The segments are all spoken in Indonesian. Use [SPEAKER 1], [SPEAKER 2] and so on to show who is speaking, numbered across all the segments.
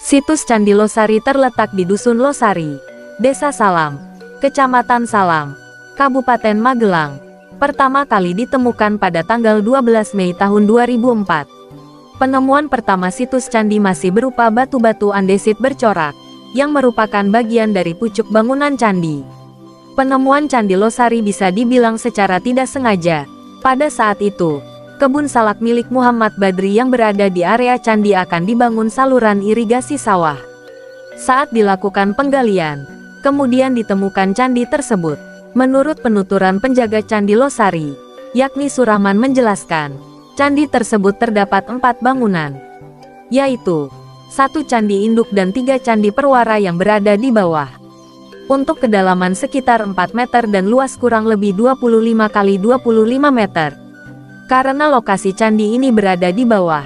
[SPEAKER 1] Situs Candi Losari terletak di Dusun Losari, Desa Salam, Kecamatan Salam, Kabupaten Magelang. Pertama kali ditemukan pada tanggal 12 Mei tahun 2004. Penemuan pertama situs candi masih berupa batu-batu andesit bercorak, yang merupakan bagian dari pucuk bangunan candi. Penemuan Candi Losari bisa dibilang secara tidak sengaja. Pada saat itu, kebun salak milik Muhammad Badri yang berada di area candi akan dibangun saluran irigasi sawah. Saat dilakukan penggalian, kemudian ditemukan candi tersebut. Menurut penuturan penjaga Candi Losari, yakni Surahman menjelaskan, candi tersebut terdapat 4 bangunan, yaitu 1 candi induk dan 3 candi perwara yang berada di bawah. Untuk kedalaman sekitar 4 meter dan luas kurang lebih 25 kali 25 meter. Karena lokasi candi ini berada di bawah,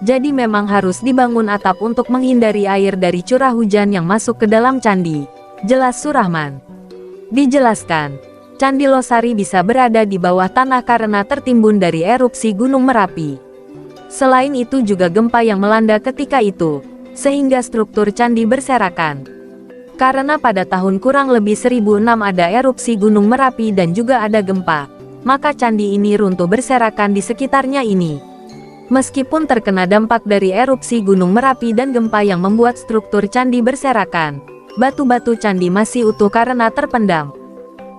[SPEAKER 1] jadi memang harus dibangun atap untuk menghindari air dari curah hujan yang masuk ke dalam candi, jelas Surahman. Dijelaskan, Candi Losari bisa berada di bawah tanah karena tertimbun dari erupsi Gunung Merapi. Selain itu juga gempa yang melanda ketika itu, sehingga struktur candi berserakan. Karena pada tahun kurang lebih 1006 ada erupsi Gunung Merapi dan juga ada gempa, maka candi ini runtuh berserakan di sekitarnya ini. Meskipun terkena dampak dari erupsi Gunung Merapi dan gempa yang membuat struktur candi berserakan, batu-batu candi masih utuh karena terpendam.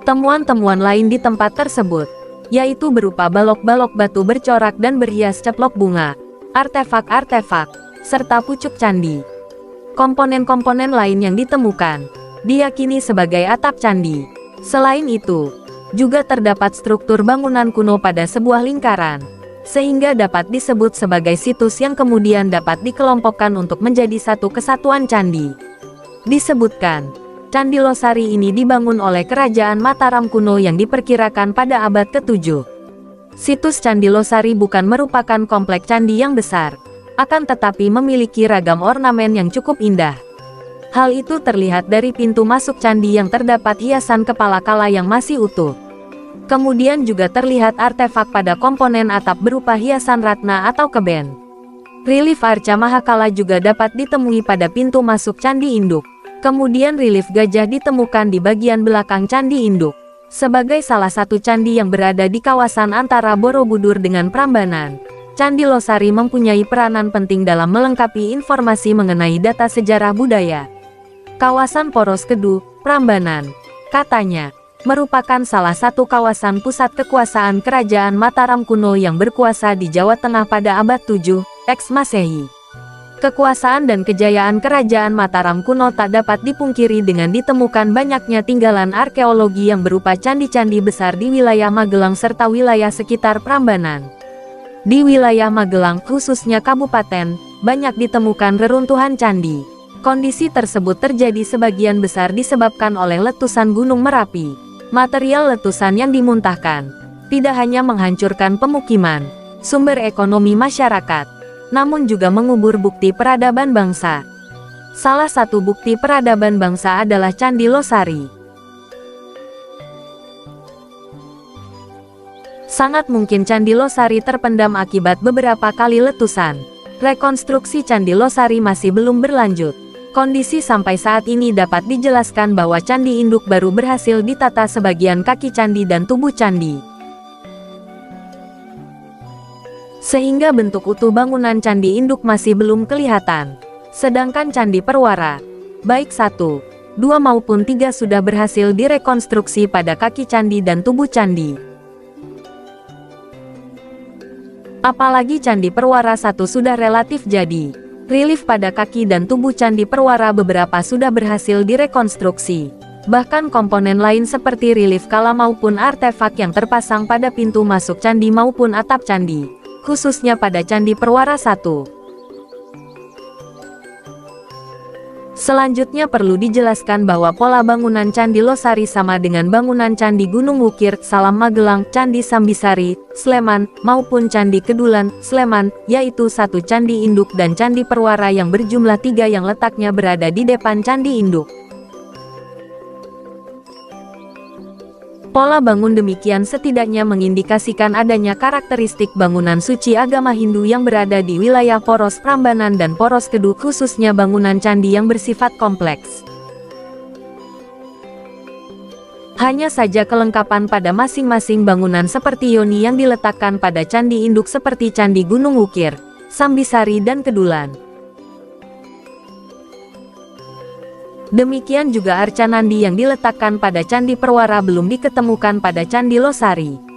[SPEAKER 1] Temuan-temuan lain di tempat tersebut, yaitu berupa balok-balok batu bercorak dan berhias ceplok bunga, artefak-artefak, serta pucuk candi. Komponen-komponen lain yang ditemukan, diyakini sebagai atap candi. Selain itu, juga terdapat struktur bangunan kuno pada sebuah lingkaran, sehingga dapat disebut sebagai situs yang kemudian dapat dikelompokkan untuk menjadi satu kesatuan candi. Disebutkan, Candi Losari ini dibangun oleh Kerajaan Mataram kuno yang diperkirakan pada abad ke-7. Situs Candi Losari bukan merupakan komplek candi yang besar, akan tetapi memiliki ragam ornamen yang cukup indah. Hal itu terlihat dari pintu masuk candi yang terdapat hiasan kepala kala yang masih utuh. Kemudian juga terlihat artefak pada komponen atap berupa hiasan ratna atau keben. Relief arca Mahakala juga dapat ditemui pada pintu masuk candi induk. Kemudian relief gajah ditemukan di bagian belakang candi induk. Sebagai salah satu candi yang berada di kawasan antara Borobudur dengan Prambanan, Candi Losari mempunyai peranan penting dalam melengkapi informasi mengenai data sejarah budaya. Kawasan Poros Kedu, Prambanan, katanya, merupakan salah satu kawasan pusat kekuasaan Kerajaan Mataram kuno yang berkuasa di Jawa Tengah pada abad 7, eks Masehi. Kekuasaan dan kejayaan Kerajaan Mataram kuno tak dapat dipungkiri dengan ditemukan banyaknya tinggalan arkeologi yang berupa candi-candi besar di wilayah Magelang serta wilayah sekitar Prambanan. Di wilayah Magelang, khususnya kabupaten, banyak ditemukan reruntuhan candi. Kondisi tersebut terjadi sebagian besar disebabkan oleh letusan Gunung Merapi. Material letusan yang dimuntahkan tidak hanya menghancurkan pemukiman, sumber ekonomi masyarakat, namun juga mengubur bukti peradaban bangsa. Salah satu bukti peradaban bangsa adalah Candi Losari. Sangat mungkin Candi Losari terpendam akibat beberapa kali letusan. Rekonstruksi Candi Losari masih belum berlanjut. Kondisi sampai saat ini dapat dijelaskan bahwa candi induk baru berhasil ditata sebagian kaki candi dan tubuh candi, sehingga bentuk utuh bangunan candi induk masih belum kelihatan. Sedangkan candi perwara, baik 1, 2 maupun 3 sudah berhasil direkonstruksi pada kaki candi dan tubuh candi. Apalagi candi perwara 1 sudah relatif jadi. Relief pada kaki dan tubuh candi perwara beberapa sudah berhasil direkonstruksi. Bahkan komponen lain seperti relief kala maupun artefak yang terpasang pada pintu masuk candi maupun atap candi, khususnya pada Candi Perwara 1. Selanjutnya perlu dijelaskan bahwa pola bangunan Candi Losari sama dengan bangunan Candi Gunung Wukir, Salam Magelang, Candi Sambisari, Sleman, maupun Candi Kedulan, Sleman, yaitu 1 candi induk dan Candi Perwara yang berjumlah 3 yang letaknya berada di depan candi induk. Pola bangun demikian setidaknya mengindikasikan adanya karakteristik bangunan suci agama Hindu yang berada di wilayah poros Prambanan dan poros Kedu, khususnya bangunan candi yang bersifat kompleks. Hanya saja kelengkapan pada masing-masing bangunan seperti yoni yang diletakkan pada candi induk seperti Candi Gunung Wukir, Sambisari dan Kedulan. Demikian juga arca nandi yang diletakkan pada Candi Perwara belum diketemukan pada Candi Losari.